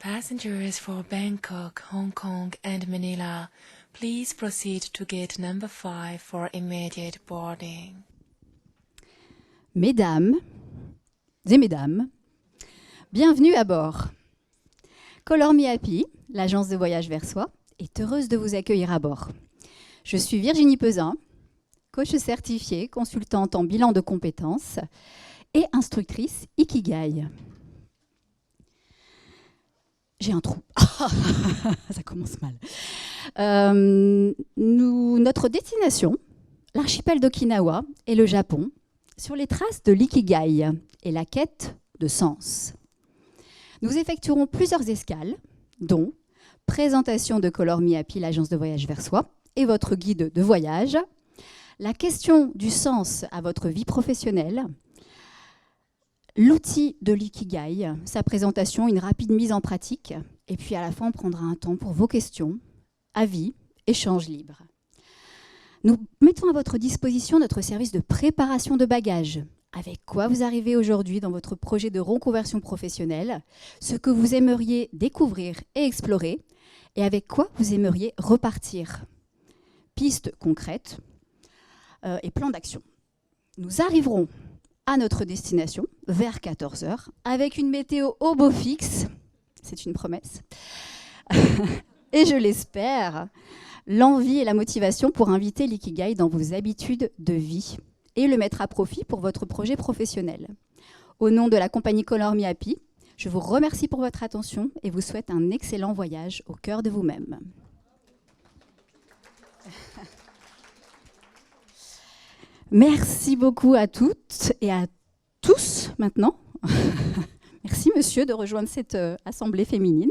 Passengers for Bangkok, Hong Kong and Manila, please proceed to gate number 5 for immediate boarding. Mesdames et mesdames, bienvenue à bord. Color Me Happy, l'agence de voyage Versoix, est heureuse de vous accueillir à bord. Je suis Virginie Pesin, coach certifiée, consultante en bilan de compétences et instructrice Ikigai. J'ai un trou. Ça commence mal. Notre destination, l'archipel d'Okinawa et le Japon, sur les traces de l'ikigai et la quête de sens. Nous effectuerons plusieurs escales, dont présentation de Color Me Happy, l'agence de voyage Versoix, et votre guide de voyage, la question du sens à votre vie professionnelle, l'outil de l'ikigai, sa présentation, une rapide mise en pratique, et puis à la fin, on prendra un temps pour vos questions, avis, échanges libres. Nous mettons à votre disposition notre service de préparation de bagages, avec quoi vous arrivez aujourd'hui dans votre projet de reconversion professionnelle, ce que vous aimeriez découvrir et explorer, et avec quoi vous aimeriez repartir. Pistes concrètes et plans d'action. Nous arriverons à notre destination vers 14h avec une météo au beau fixe, c'est une promesse, et je l'espère, l'envie et la motivation pour inviter l'ikigai dans vos habitudes de vie et le mettre à profit pour votre projet professionnel. Au nom de la compagnie Color Me Happy, je vous remercie pour votre attention et vous souhaite un excellent voyage au cœur de vous-même. Merci beaucoup à toutes et à tous maintenant. Merci monsieur de rejoindre cette assemblée féminine.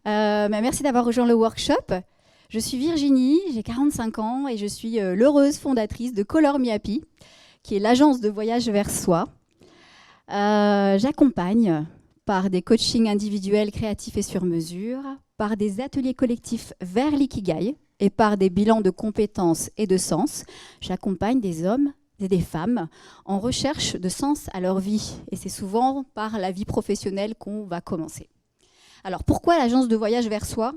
Merci d'avoir rejoint le workshop. Je suis Virginie, j'ai 45 ans et je suis l'heureuse fondatrice de Color Me Happy, qui est l'agence de voyage Versoix. J'accompagne par des coachings individuels créatifs et sur mesure, par des ateliers collectifs vers l'ikigai, et par des bilans de compétences et de sens, j'accompagne des hommes et des femmes en recherche de sens à leur vie. Et c'est souvent par la vie professionnelle qu'on va commencer. Alors pourquoi l'agence de voyage Versoix ?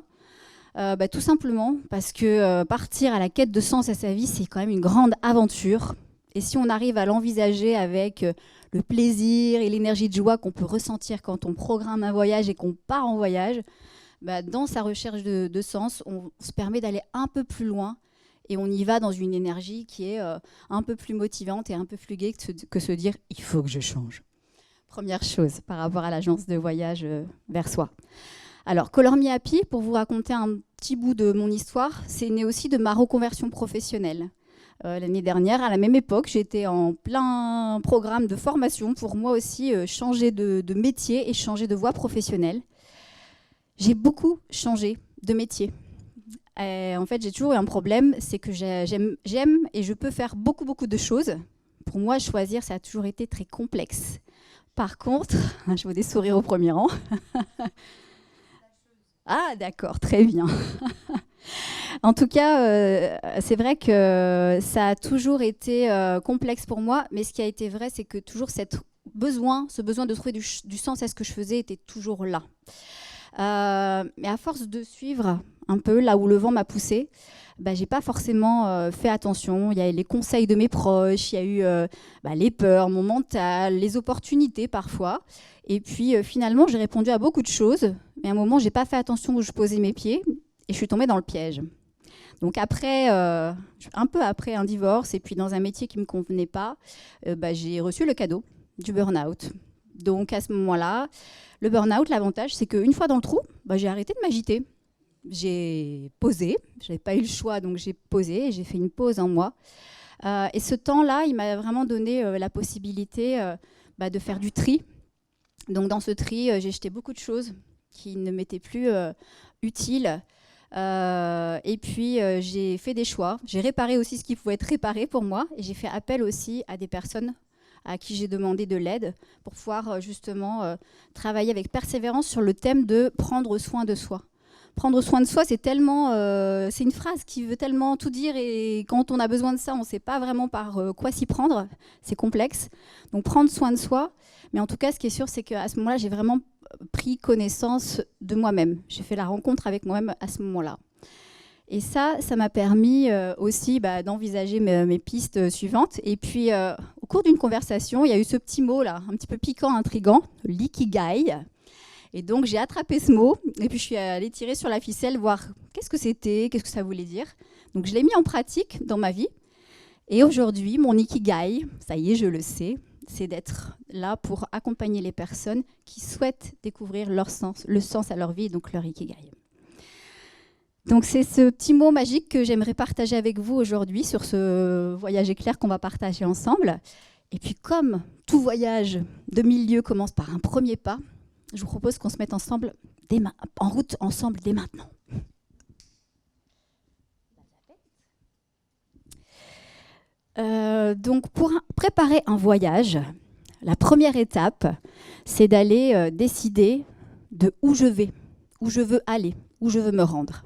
Tout simplement parce que partir à la quête de sens à sa vie, c'est quand même une grande aventure. Et si on arrive à l'envisager avec le plaisir et l'énergie de joie qu'on peut ressentir quand on programme un voyage et qu'on part en voyage, dans sa recherche de sens, on se permet d'aller un peu plus loin et on y va dans une énergie qui est un peu plus motivante et un peu plus gaie que se dire « il faut que je change ». Première chose par rapport à l'agence de voyage Versoix. Alors, Color Me Happy, pour vous raconter un petit bout de mon histoire, c'est né aussi de ma reconversion professionnelle. L'année dernière, à la même époque, j'étais en plein programme de formation pour moi aussi changer de métier et changer de voie professionnelle. J'ai beaucoup changé de métier. En fait, j'ai toujours eu un problème, c'est que j'aime et je peux faire beaucoup de choses. Pour moi, choisir, ça a toujours été très complexe. Par contre, je vois des sourires au premier rang. Ah, d'accord, très bien. En tout cas, c'est vrai que ça a toujours été complexe pour moi, mais ce qui a été vrai, c'est que toujours ce besoin de trouver du sens à ce que je faisais était toujours là. Mais à force de suivre un peu là où le vent m'a poussée, j'ai pas forcément fait attention. Il y a les conseils de mes proches, il y a eu les peurs, mon mental, les opportunités parfois. Et puis finalement, j'ai répondu à beaucoup de choses, mais à un moment, j'ai pas fait attention où je posais mes pieds et je suis tombée dans le piège. Donc après, un peu après un divorce et puis dans un métier qui me convenait pas, j'ai reçu le cadeau du burn-out. Donc à ce moment-là, le burn-out, l'avantage, c'est qu'une fois dans le trou, j'ai arrêté de m'agiter. J'ai posé, je n'avais pas eu le choix, donc j'ai posé, j'ai fait une pause en moi. Et ce temps-là, il m'a vraiment donné la possibilité de faire du tri. Donc dans ce tri, j'ai jeté beaucoup de choses qui ne m'étaient plus utiles. Et puis j'ai fait des choix. J'ai réparé aussi ce qui pouvait être réparé pour moi. Et j'ai fait appel aussi à des personnes à qui j'ai demandé de l'aide pour pouvoir justement travailler avec persévérance sur le thème de prendre soin de soi. Prendre soin de soi, c'est tellement, c'est une phrase qui veut tellement tout dire et quand on a besoin de ça, on ne sait pas vraiment par quoi s'y prendre. C'est complexe. Donc prendre soin de soi. Mais en tout cas, ce qui est sûr, c'est qu'à ce moment-là, j'ai vraiment pris connaissance de moi-même. J'ai fait la rencontre avec moi-même à ce moment-là. Et ça m'a permis aussi d'envisager mes pistes suivantes. Et puis, au cours d'une conversation, il y a eu ce petit mot là, un petit peu piquant, intriguant, l'ikigai. Et donc, j'ai attrapé ce mot et puis je suis allée tirer sur la ficelle, voir qu'est-ce que c'était, qu'est-ce que ça voulait dire. Donc, je l'ai mis en pratique dans ma vie. Et aujourd'hui, mon ikigai, ça y est, je le sais, c'est d'être là pour accompagner les personnes qui souhaitent découvrir leur sens, le sens à leur vie, donc leur ikigai. Donc, c'est ce petit mot magique que j'aimerais partager avec vous aujourd'hui sur ce voyage éclair qu'on va partager ensemble. Et puis, comme tout voyage de milieu commence par un premier pas, je vous propose qu'on se mette ensemble en route ensemble dès maintenant. Donc, pour préparer un voyage, la première étape, c'est d'aller décider de où je veux aller, où je veux me rendre.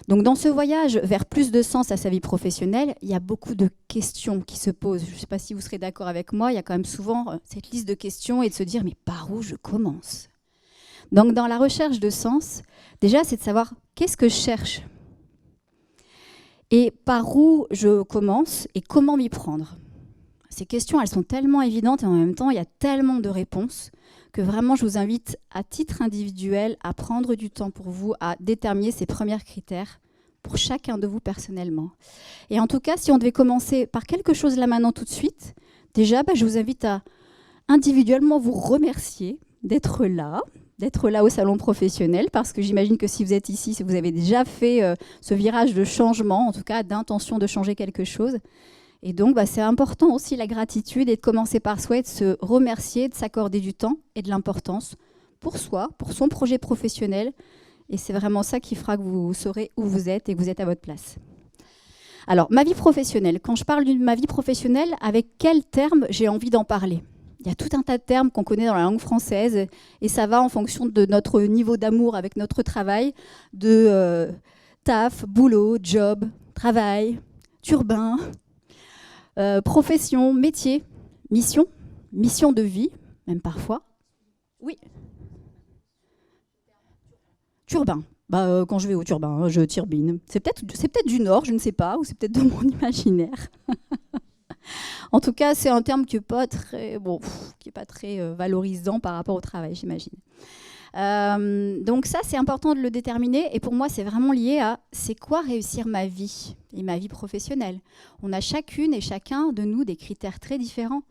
Donc, dans ce voyage vers plus de sens à sa vie professionnelle, il y a beaucoup de questions qui se posent. Je ne sais pas si vous serez d'accord avec moi, il y a quand même souvent cette liste de questions et de se dire « mais par où je commence ?» Donc, dans la recherche de sens, déjà, c'est de savoir qu'est-ce que je cherche et par où je commence et comment m'y prendre. Ces questions, elles sont tellement évidentes et en même temps, il y a tellement de réponses que vraiment, je vous invite à titre individuel à prendre du temps pour vous, à déterminer ces premiers critères pour chacun de vous personnellement. Et en tout cas, si on devait commencer par quelque chose là maintenant tout de suite, déjà, je vous invite à individuellement vous remercier d'être là au salon professionnel, parce que j'imagine que si vous êtes ici, si vous avez déjà fait ce virage de changement, en tout cas d'intention de changer quelque chose. Et donc, c'est important aussi la gratitude et de commencer par soi et de se remercier, de s'accorder du temps et de l'importance pour soi, pour son projet professionnel. Et c'est vraiment ça qui fera que vous saurez où vous êtes et que vous êtes à votre place. Alors, ma vie professionnelle. Quand je parle de ma vie professionnelle, avec quels termes j'ai envie d'en parler ? Il y a tout un tas de termes qu'on connaît dans la langue française et ça va en fonction de notre niveau d'amour avec notre travail, de taf, boulot, job, travail, turbin, profession, métier, mission de vie, même parfois. Oui. Turbin. Quand je vais au turbin, je turbine. C'est peut-être du Nord, je ne sais pas, ou c'est peut-être de mon imaginaire. En tout cas, c'est un terme qui n'est pas très, valorisant par rapport au travail, j'imagine. Donc ça, c'est important de le déterminer. Et pour moi, c'est vraiment lié à c'est quoi réussir ma vie et ma vie professionnelle. On a chacune et chacun de nous des critères très différents.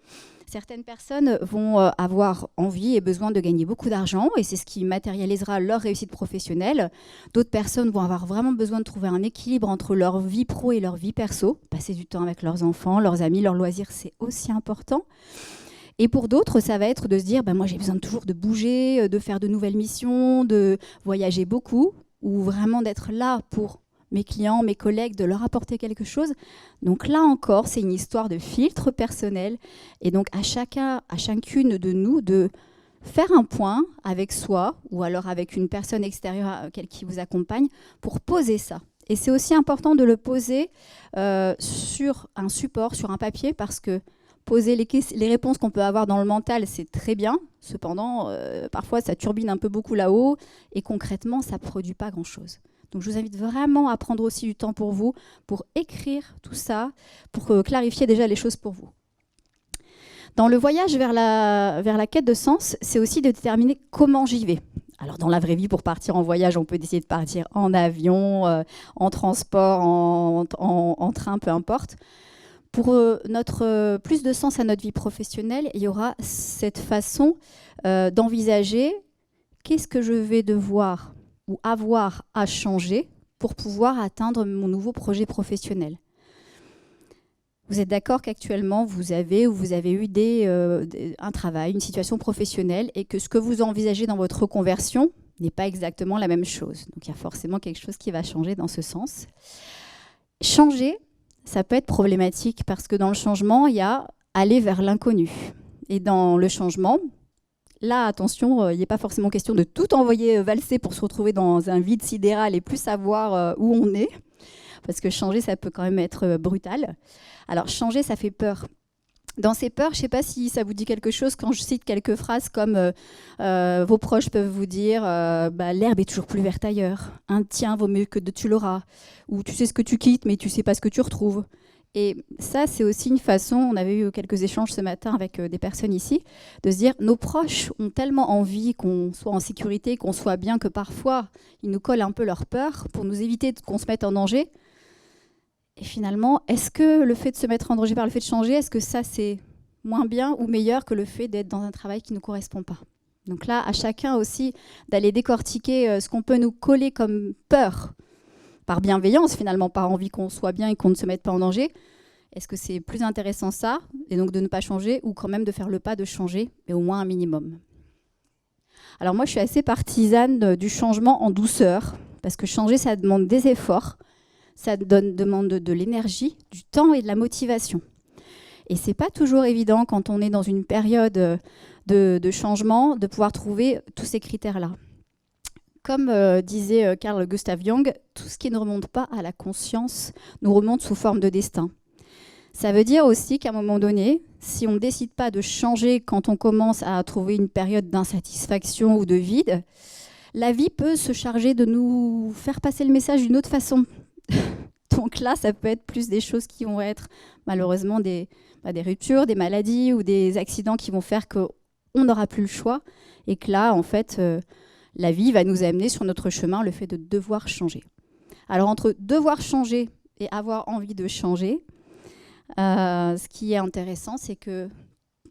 Certaines personnes vont avoir envie et besoin de gagner beaucoup d'argent et c'est ce qui matérialisera leur réussite professionnelle. D'autres personnes vont avoir vraiment besoin de trouver un équilibre entre leur vie pro et leur vie perso. Passer du temps avec leurs enfants, leurs amis, leurs loisirs, c'est aussi important. Et pour d'autres, ça va être de se dire moi j'ai besoin toujours de bouger, de faire de nouvelles missions, de voyager beaucoup ou vraiment d'être là pour mes clients, mes collègues, de leur apporter quelque chose. Donc là encore, c'est une histoire de filtre personnel. Et donc à chacune de nous de faire un point avec soi ou alors avec une personne extérieure qui vous accompagne pour poser ça. Et c'est aussi important de le poser sur un support, sur un papier, parce que poser les réponses qu'on peut avoir dans le mental, c'est très bien. Cependant, parfois, ça turbine un peu beaucoup là-haut et concrètement, ça ne produit pas grand-chose. Donc, je vous invite vraiment à prendre aussi du temps pour vous, pour écrire tout ça, pour clarifier déjà les choses pour vous. Dans le voyage vers la quête de sens, c'est aussi de déterminer comment j'y vais. Alors, dans la vraie vie, pour partir en voyage, on peut décider de partir en avion, en transport, en train, peu importe. Pour plus de sens à notre vie professionnelle, il y aura cette façon d'envisager qu'est-ce que je vais devoir ou avoir à changer pour pouvoir atteindre mon nouveau projet professionnel. Vous êtes d'accord qu'actuellement, vous avez eu un travail, une situation professionnelle et que ce que vous envisagez dans votre reconversion n'est pas exactement la même chose. Donc, il y a forcément quelque chose qui va changer dans ce sens. Changer, ça peut être problématique parce que dans le changement, il y a aller vers l'inconnu. Et dans le changement, Là, attention, il n'est pas forcément question de tout envoyer valser pour se retrouver dans un vide sidéral et plus savoir où on est, parce que changer, ça peut quand même être brutal. Alors, changer, ça fait peur. Dans ces peurs, je ne sais pas si ça vous dit quelque chose quand je cite quelques phrases comme vos proches peuvent vous dire l'herbe est toujours plus verte ailleurs, un tien vaut mieux que de tu l'auras, ou tu sais ce que tu quittes mais tu ne sais pas ce que tu retrouves. Et ça, c'est aussi une façon, on avait eu quelques échanges ce matin avec des personnes ici, de se dire nos proches ont tellement envie qu'on soit en sécurité, qu'on soit bien, que parfois ils nous collent un peu leur peur pour nous éviter qu'on se mette en danger. Et finalement, est-ce que le fait de se mettre en danger par le fait de changer, est-ce que ça, c'est moins bien ou meilleur que le fait d'être dans un travail qui ne nous correspond pas? Donc là, à chacun aussi d'aller décortiquer ce qu'on peut nous coller comme peur, par bienveillance finalement, par envie qu'on soit bien et qu'on ne se mette pas en danger. Est-ce que c'est plus intéressant ça, et donc de ne pas changer, ou quand même de faire le pas de changer, mais au moins un minimum? Alors moi, je suis assez partisane du changement en douceur, parce que changer, ça demande des efforts. Ça demande de l'énergie, du temps et de la motivation. Et ce n'est pas toujours évident quand on est dans une période de changement de pouvoir trouver tous ces critères-là. Comme disait Carl Gustav Jung, tout ce qui ne remonte pas à la conscience nous remonte sous forme de destin. Ça veut dire aussi qu'à un moment donné, si on ne décide pas de changer quand on commence à trouver une période d'insatisfaction ou de vide, la vie peut se charger de nous faire passer le message d'une autre façon. Donc là, ça peut être plus des choses qui vont être malheureusement des ruptures, des maladies ou des accidents qui vont faire qu'on n'aura plus le choix et que là, en fait, la vie va nous amener sur notre chemin le fait de devoir changer. Alors entre devoir changer et avoir envie de changer, ce qui est intéressant, c'est que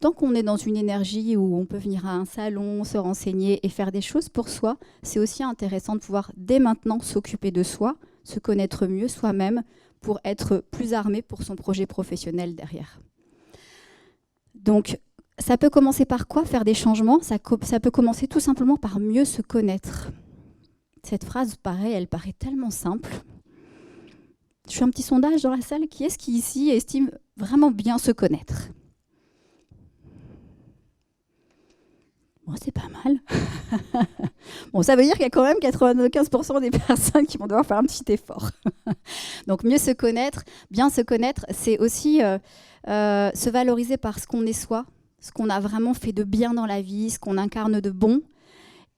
tant qu'on est dans une énergie où on peut venir à un salon, se renseigner et faire des choses pour soi, c'est aussi intéressant de pouvoir dès maintenant s'occuper de soi, se connaître mieux soi-même pour être plus armé pour son projet professionnel derrière. Donc, ça peut commencer par quoi, faire des changements? Ça peut commencer tout simplement par mieux se connaître. Cette phrase, pareil, elle paraît tellement simple. Je fais un petit sondage dans la salle. Qui est-ce qui ici estime vraiment bien se connaître? Bon, c'est pas mal. Bon, ça veut dire qu'il y a quand même 95% des personnes qui vont devoir faire un petit effort. Donc, mieux se connaître, bien se connaître, c'est aussi se valoriser par ce qu'on est soi, ce qu'on a vraiment fait de bien dans la vie, ce qu'on incarne de bon,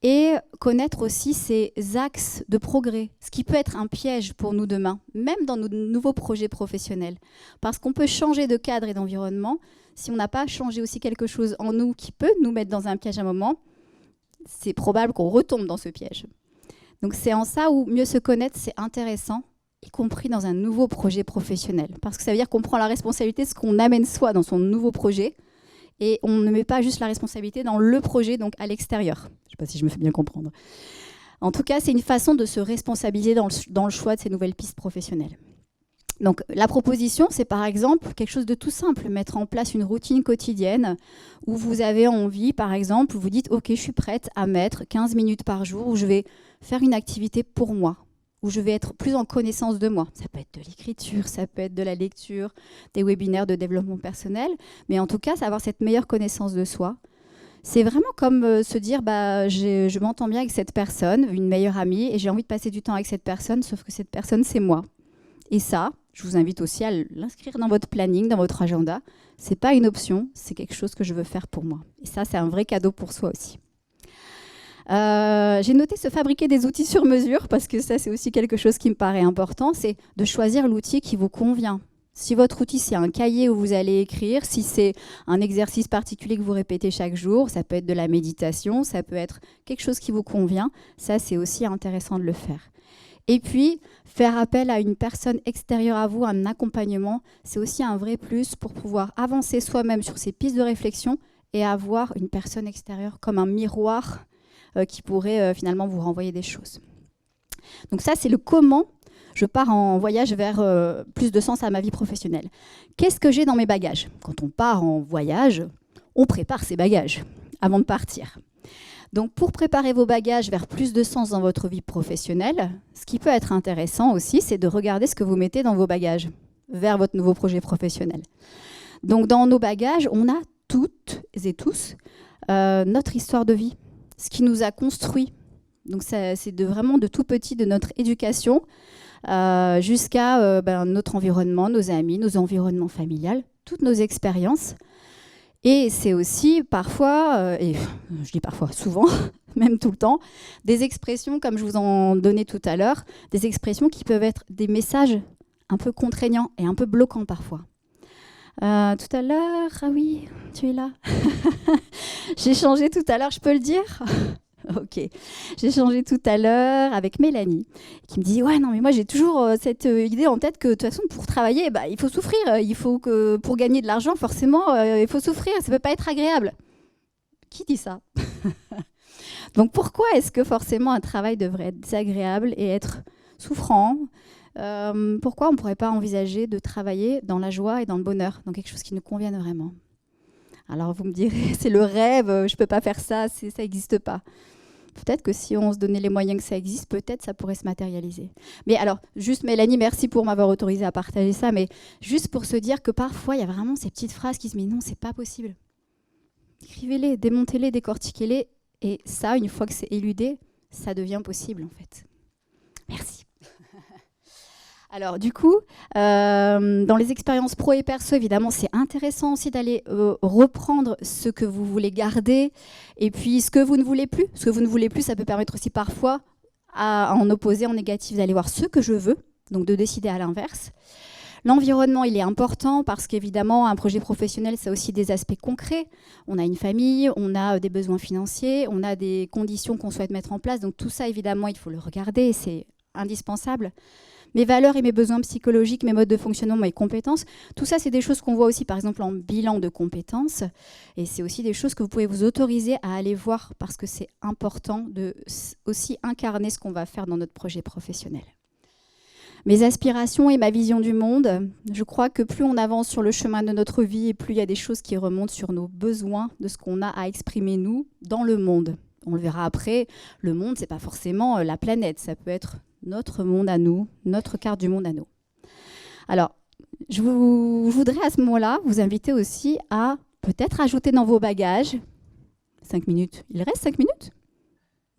et connaître aussi ses axes de progrès, ce qui peut être un piège pour nous demain, même dans nos nouveaux projets professionnels. Parce qu'on peut changer de cadre et d'environnement, si on n'a pas changé aussi quelque chose en nous qui peut nous mettre dans un piège à un moment, c'est probable qu'on retombe dans ce piège. Donc c'est en ça où mieux se connaître, c'est intéressant, y compris dans un nouveau projet professionnel. Parce que ça veut dire qu'on prend la responsabilité de ce qu'on amène soi dans son nouveau projet, et on ne met pas juste la responsabilité dans le projet, donc à l'extérieur. Je ne sais pas si je me fais bien comprendre. En tout cas, c'est une façon de se responsabiliser dans le choix de ces nouvelles pistes professionnelles. Donc la proposition, c'est par exemple quelque chose de tout simple, mettre en place une routine quotidienne où vous avez envie, par exemple, vous dites « Ok, je suis prête à mettre 15 minutes par jour où je vais faire une activité pour moi ». Où je vais être plus en connaissance de moi. Ça peut être de l'écriture, ça peut être de la lecture, des webinaires de développement personnel, mais en tout cas, c'est avoir cette meilleure connaissance de soi. C'est vraiment comme se dire, je m'entends bien avec cette personne, une meilleure amie, et j'ai envie de passer du temps avec cette personne, sauf que cette personne, c'est moi. Et ça, je vous invite aussi à l'inscrire dans votre planning, dans votre agenda. C'est pas une option, c'est quelque chose que je veux faire pour moi. Et ça, c'est un vrai cadeau pour soi aussi. J'ai noté se fabriquer des outils sur mesure parce que ça c'est aussi quelque chose qui me paraît important, c'est de choisir l'outil qui vous convient. Si votre outil c'est un cahier où vous allez écrire, si c'est un exercice particulier que vous répétez chaque jour, ça peut être de la méditation, ça peut être quelque chose qui vous convient, ça c'est aussi intéressant de le faire. Et puis, faire appel à une personne extérieure à vous, un accompagnement, c'est aussi un vrai plus pour pouvoir avancer soi-même sur ces pistes de réflexion et avoir une personne extérieure comme un miroir qui pourrait finalement vous renvoyer des choses. Donc ça, c'est le comment je pars en voyage vers plus de sens à ma vie professionnelle. Qu'est-ce que j'ai dans mes bagages? Quand on part en voyage, on prépare ses bagages avant de partir. Donc pour préparer vos bagages vers plus de sens dans votre vie professionnelle, ce qui peut être intéressant aussi, c'est de regarder ce que vous mettez dans vos bagages vers votre nouveau projet professionnel. Donc dans nos bagages, on a toutes et tous notre histoire de vie, ce qui nous a construit. Donc c'est vraiment de tout petit, de notre éducation jusqu'à notre environnement, nos amis, nos environnements familiales, toutes nos expériences. Et c'est aussi parfois, et je dis parfois, souvent, même tout le temps, des expressions, comme je vous en donnais tout à l'heure, des expressions qui peuvent être des messages un peu contraignants et un peu bloquants parfois. Tout à l'heure, ah oui, tu es là. J'ai changé tout à l'heure, je peux le dire ? Ok. J'ai changé tout à l'heure avec Mélanie, qui me dit « Ouais, non, mais moi, j'ai toujours cette idée en tête que, de toute façon, pour travailler, il faut souffrir. Il faut que, pour gagner de l'argent, forcément, il faut souffrir. Ça ne peut pas être agréable. » Qui dit ça ? Donc, pourquoi est-ce que, forcément, un travail devrait être désagréable et être souffrant ? Pourquoi on ne pourrait pas envisager de travailler dans la joie et dans le bonheur, dans quelque chose qui nous convienne vraiment ? Alors, vous me direz, c'est le rêve, je ne peux pas faire ça, ça n'existe pas. Peut-être que si on se donnait les moyens que ça existe, peut-être ça pourrait se matérialiser. Mais alors, juste Mélanie, merci pour m'avoir autorisé à partager ça, mais juste pour se dire que parfois, il y a vraiment ces petites phrases qui se disent « Non, c'est pas possible ». Écrivez-les, démontez-les, décortiquez-les, et ça, une fois que c'est éludé, ça devient possible en fait. Merci. Alors du coup, dans les expériences pro et perso, évidemment, c'est intéressant aussi d'aller reprendre ce que vous voulez garder et puis ce que vous ne voulez plus. Ce que vous ne voulez plus, ça peut permettre aussi parfois, en opposé, en négatif, d'aller voir ce que je veux, donc de décider à l'inverse. L'environnement, il est important parce qu'évidemment, un projet professionnel, ça a aussi des aspects concrets. On a une famille, on a des besoins financiers, on a des conditions qu'on souhaite mettre en place. Donc tout ça, évidemment, il faut le regarder, c'est indispensable. Mes valeurs et mes besoins psychologiques, mes modes de fonctionnement, mes compétences, tout ça, c'est des choses qu'on voit aussi, par exemple, en bilan de compétences. Et c'est aussi des choses que vous pouvez vous autoriser à aller voir parce que c'est important de aussi incarner ce qu'on va faire dans notre projet professionnel. Mes aspirations et ma vision du monde, je crois que plus on avance sur le chemin de notre vie et plus il y a des choses qui remontent sur nos besoins, de ce qu'on a à exprimer, nous, dans le monde. On le verra après, le monde, c'est pas forcément la planète, ça peut être notre monde à nous, notre carte du monde à nous. Alors, je voudrais à ce moment-là vous inviter aussi à peut-être ajouter dans vos bagages 5 minutes. Il reste 5 minutes ?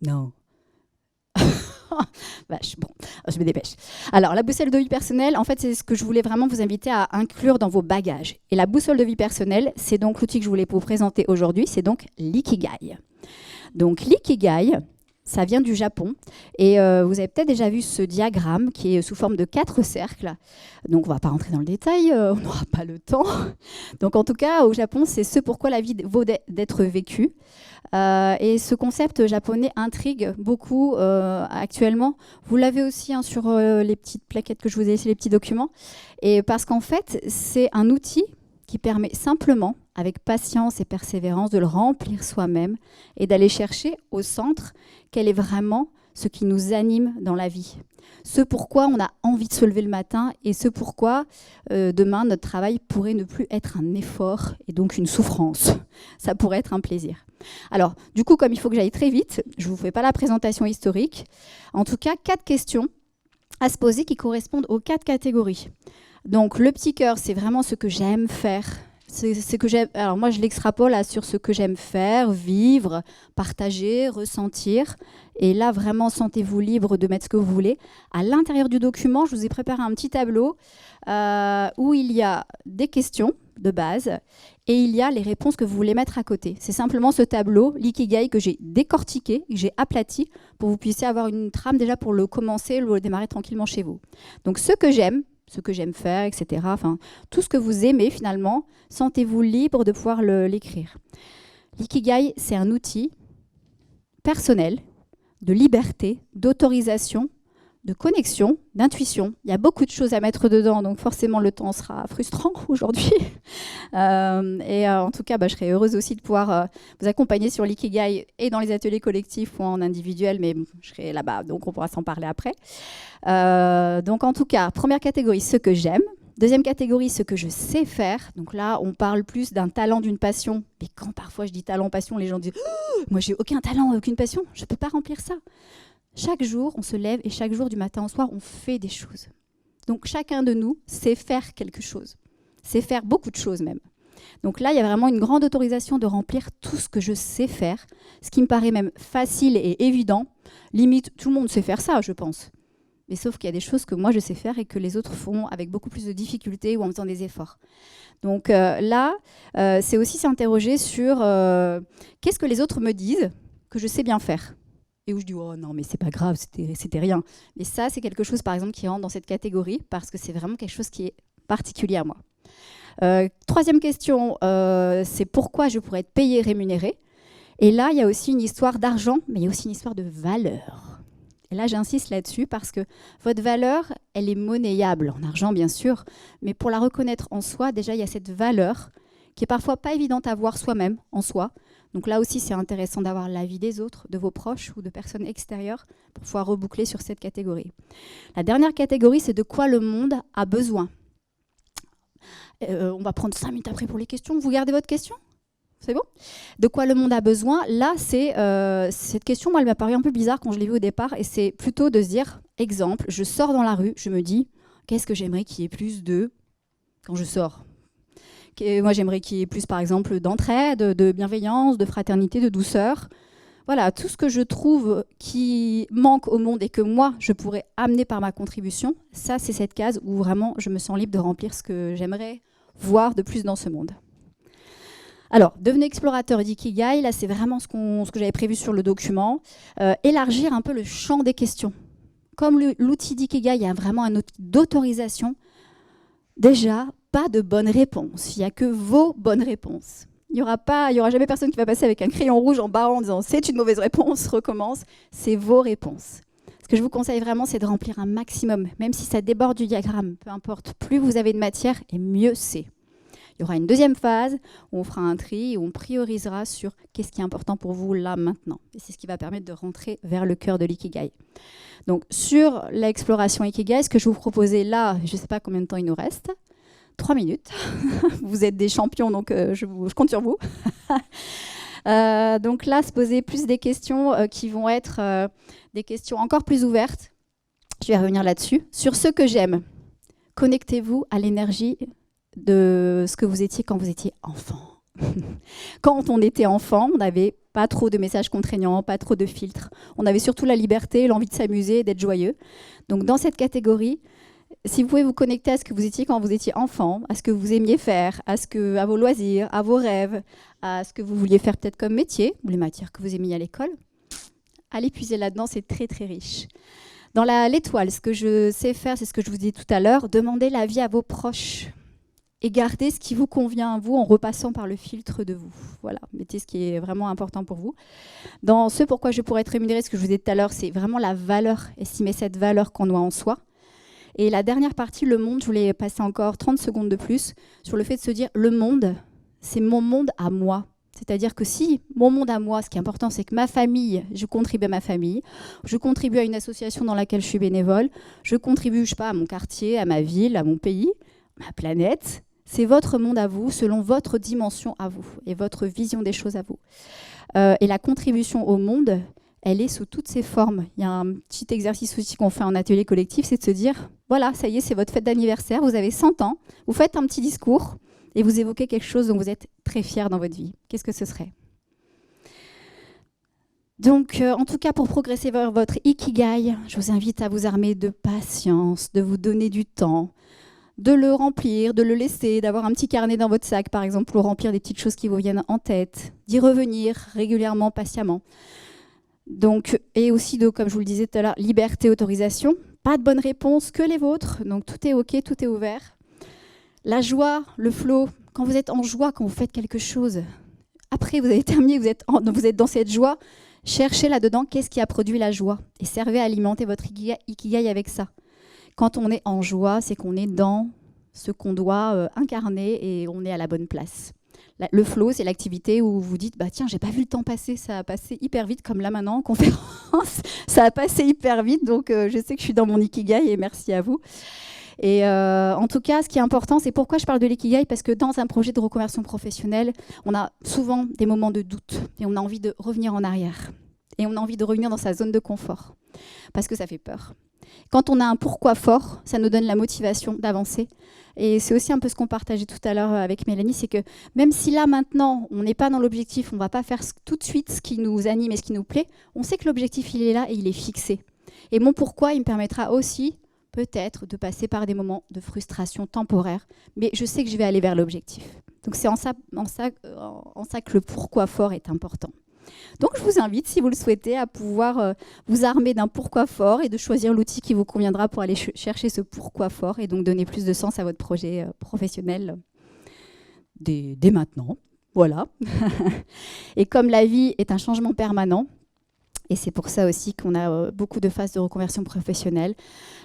Non. Vache, bon, je me dépêche. Alors, la boussole de vie personnelle, en fait, c'est ce que je voulais vraiment vous inviter à inclure dans vos bagages. Et la boussole de vie personnelle, c'est donc l'outil que je voulais vous présenter aujourd'hui, c'est donc l'ikigai. Donc, l'ikigai, ça vient du Japon et vous avez peut-être déjà vu ce diagramme qui est sous forme de 4 cercles. Donc on ne va pas rentrer dans le détail, on n'aura pas le temps. Donc en tout cas, au Japon, c'est ce pourquoi la vie vaut d'être vécue. Et ce concept japonais intrigue beaucoup actuellement. Vous l'avez aussi sur les petites plaquettes que je vous ai laissées, les petits documents. Et parce qu'en fait, c'est un outil qui permet simplement, avec patience et persévérance, de le remplir soi-même et d'aller chercher au centre quel est vraiment ce qui nous anime dans la vie. Ce pourquoi on a envie de se lever le matin et ce pourquoi demain notre travail pourrait ne plus être un effort et donc une souffrance. Ça pourrait être un plaisir. Alors, du coup, comme il faut que j'aille très vite, je ne vous fais pas la présentation historique. En tout cas, 4 questions à se poser qui correspondent aux 4 catégories. Donc, le petit cœur, c'est vraiment ce que j'aime faire. C'est que j'aime. Alors moi, je l'extrapole sur ce que j'aime faire, vivre, partager, ressentir. Et là, vraiment, sentez-vous libre de mettre ce que vous voulez. À l'intérieur du document, je vous ai préparé un petit tableau où il y a des questions de base et il y a les réponses que vous voulez mettre à côté. C'est simplement ce tableau, l'ikigai, que j'ai décortiqué, que j'ai aplati pour que vous puissiez avoir une trame déjà pour le commencer, le démarrer tranquillement chez vous. Donc, ce que j'aime faire, etc. Enfin, tout ce que vous aimez finalement, sentez-vous libre de pouvoir l'écrire. L'ikigai, c'est un outil personnel de liberté, d'autorisation, de connexion, d'intuition. Il y a beaucoup de choses à mettre dedans, donc forcément le temps sera frustrant aujourd'hui. En tout cas, je serais heureuse aussi de pouvoir vous accompagner sur l'ikigai et dans les ateliers collectifs ou en individuel, mais je serai là-bas, donc on pourra s'en parler après. Donc en tout cas, première catégorie, ce que j'aime. Deuxième catégorie, ce que je sais faire. Donc là, on parle plus d'un talent, d'une passion. Mais quand parfois je dis talent, passion, les gens disent oh, « Moi, j'ai aucun talent, aucune passion. Je ne peux pas remplir ça. » Chaque jour, on se lève et chaque jour, du matin au soir, on fait des choses. Donc chacun de nous sait faire quelque chose. Sait faire beaucoup de choses même. Donc là, il y a vraiment une grande autorisation de remplir tout ce que je sais faire, ce qui me paraît même facile et évident. Limite, tout le monde sait faire ça, je pense. Mais sauf qu'il y a des choses que moi, je sais faire et que les autres font avec beaucoup plus de difficultés ou en faisant des efforts. Donc là, c'est aussi s'interroger sur qu'est-ce que les autres me disent que je sais bien faire. Et où je dis, oh non, mais c'est pas grave, c'était rien. Mais ça, c'est quelque chose, par exemple, qui rentre dans cette catégorie parce que c'est vraiment quelque chose qui est particulier à moi. Troisième question, c'est pourquoi je pourrais être payée, rémunérée. Et là, il y a aussi une histoire d'argent, mais il y a aussi une histoire de valeur. Et là, j'insiste là-dessus parce que votre valeur, elle est monnayable, en argent bien sûr, mais pour la reconnaître en soi, déjà, il y a cette valeur qui est parfois pas évidente à voir soi-même, en soi. Donc là aussi, c'est intéressant d'avoir l'avis des autres, de vos proches ou de personnes extérieures pour pouvoir reboucler sur cette catégorie. La dernière catégorie, c'est de quoi le monde a besoin. On va prendre 5 minutes après pour les questions. Vous gardez votre question ? C'est bon ? De quoi le monde a besoin ? Là, c'est cette question, moi, elle m'a paru un peu bizarre quand je l'ai vue au départ. Et c'est plutôt de se dire, exemple, je sors dans la rue, je me dis, qu'est-ce que j'aimerais qu'il y ait plus de... Quand je sors. Moi, j'aimerais qu'il y ait plus, par exemple, d'entraide, de bienveillance, de fraternité, de douceur. Voilà, tout ce que je trouve qui manque au monde et que moi, je pourrais amener par ma contribution, ça, c'est cette case où vraiment, je me sens libre de remplir ce que j'aimerais voir de plus dans ce monde. Alors, devenez explorateur d'Ikigai, là, c'est vraiment ce que j'avais prévu sur le document. Élargir un peu le champ des questions. Comme l'outil d'Ikigai, il y a vraiment un outil d'autorisation. Déjà, pas de bonnes réponses. Il n'y a que vos bonnes réponses. Il n'y aura jamais personne qui va passer avec un crayon rouge en bas en disant « c'est une mauvaise réponse, recommence ». C'est vos réponses. Ce que je vous conseille vraiment, c'est de remplir un maximum, même si ça déborde du diagramme, peu importe. Plus vous avez de matière, et mieux c'est. Il y aura une deuxième phase où on fera un tri et où on priorisera sur qu'est-ce qui est important pour vous là, maintenant. Et c'est ce qui va permettre de rentrer vers le cœur de l'ikigai. Donc, sur l'exploration ikigai, ce que je vous proposais là, je ne sais pas combien de temps il nous reste, 3 minutes. Vous êtes des champions, donc je compte sur vous. Donc là, se poser plus des questions qui vont être des questions encore plus ouvertes. Je vais revenir là-dessus. Sur ce que j'aime, connectez-vous à l'énergie de ce que vous étiez quand vous étiez enfant. Quand on était enfant, on n'avait pas trop de messages contraignants, pas trop de filtres. On avait surtout la liberté, l'envie de s'amuser, d'être joyeux. Donc dans cette catégorie, si vous pouvez vous connecter à ce que vous étiez quand vous étiez enfant, à ce que vous aimiez faire, à vos loisirs, à vos rêves, à ce que vous vouliez faire peut-être comme métier, ou les matières que vous aimiez à l'école, allez puiser là-dedans, c'est très très riche. Dans l'étoile, ce que je sais faire, c'est ce que je vous disais tout à l'heure, demandez l'avis à vos proches et gardez ce qui vous convient à vous en repassant par le filtre de vous. Voilà, mettez ce qui est vraiment important pour vous. Dans ce pourquoi je pourrais être rémunéré, ce que je vous disais tout à l'heure, c'est vraiment la valeur, estimer cette valeur qu'on a en soi. Et la dernière partie, le monde, je voulais passer encore 30 secondes de plus sur le fait de se dire, le monde, c'est mon monde à moi. C'est-à-dire que si mon monde à moi, ce qui est important, c'est que ma famille, je contribue à ma famille, je contribue à une association dans laquelle je suis bénévole, je contribue, je sais pas, à mon quartier, à ma ville, à mon pays, à ma planète. C'est votre monde à vous, selon votre dimension à vous et votre vision des choses à vous. Et la contribution au monde, elle est sous toutes ses formes. Il y a un petit exercice aussi qu'on fait en atelier collectif, c'est de se dire, voilà, ça y est, c'est votre fête d'anniversaire, vous avez 100 ans, vous faites un petit discours et vous évoquez quelque chose dont vous êtes très fier dans votre vie. Qu'est-ce que ce serait ? Donc, en tout cas, pour progresser vers votre ikigai, je vous invite à vous armer de patience, de vous donner du temps, de le remplir, de le laisser, d'avoir un petit carnet dans votre sac, par exemple, pour remplir des petites choses qui vous viennent en tête, d'y revenir régulièrement, patiemment. Donc, et aussi, comme je vous le disais tout à l'heure, liberté, autorisation. Pas de bonne réponse, que les vôtres. Donc, tout est OK, tout est ouvert. La joie, le flow, quand vous êtes en joie, quand vous faites quelque chose, après, vous avez terminé, vous êtes dans cette joie, cherchez là-dedans qu'est-ce qui a produit la joie et servez à alimenter votre ikigai avec ça. Quand on est en joie, c'est qu'on est dans ce qu'on doit incarner et on est à la bonne place. Le flow, c'est l'activité où vous dites bah, « Tiens, j'ai pas vu le temps passer, ça a passé hyper vite, comme là maintenant en conférence, ça a passé hyper vite, donc je sais que je suis dans mon ikigai et merci à vous. » Et en tout cas, ce qui est important, c'est pourquoi je parle de l'ikigai, parce que dans un projet de reconversion professionnelle, on a souvent des moments de doute et on a envie de revenir en arrière. Et on a envie de revenir dans sa zone de confort, parce que ça fait peur. Quand on a un pourquoi fort, ça nous donne la motivation d'avancer. Et c'est aussi un peu ce qu'on partageait tout à l'heure avec Mélanie, c'est que même si là, maintenant, on n'est pas dans l'objectif, on ne va pas faire tout de suite ce qui nous anime et ce qui nous plaît, on sait que l'objectif, il est là et il est fixé. Et mon pourquoi, il me permettra aussi, peut-être, de passer par des moments de frustration temporaire, mais je sais que je vais aller vers l'objectif. Donc c'est en ça que le pourquoi fort est important. Donc je vous invite, si vous le souhaitez, à pouvoir vous armer d'un pourquoi fort et de choisir l'outil qui vous conviendra pour aller chercher ce pourquoi fort et donc donner plus de sens à votre projet professionnel dès maintenant. Voilà. Et comme la vie est un changement permanent, et c'est pour ça aussi qu'on a beaucoup de phases de reconversion professionnelle,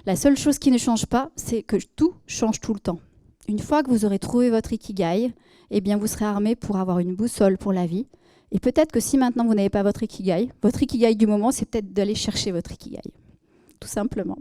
la seule chose qui ne change pas, c'est que tout change tout le temps. Une fois que vous aurez trouvé votre ikigai, eh bien vous serez armé pour avoir une boussole pour la vie. Et peut-être que si maintenant vous n'avez pas votre ikigai du moment, c'est peut-être d'aller chercher votre ikigai, tout simplement.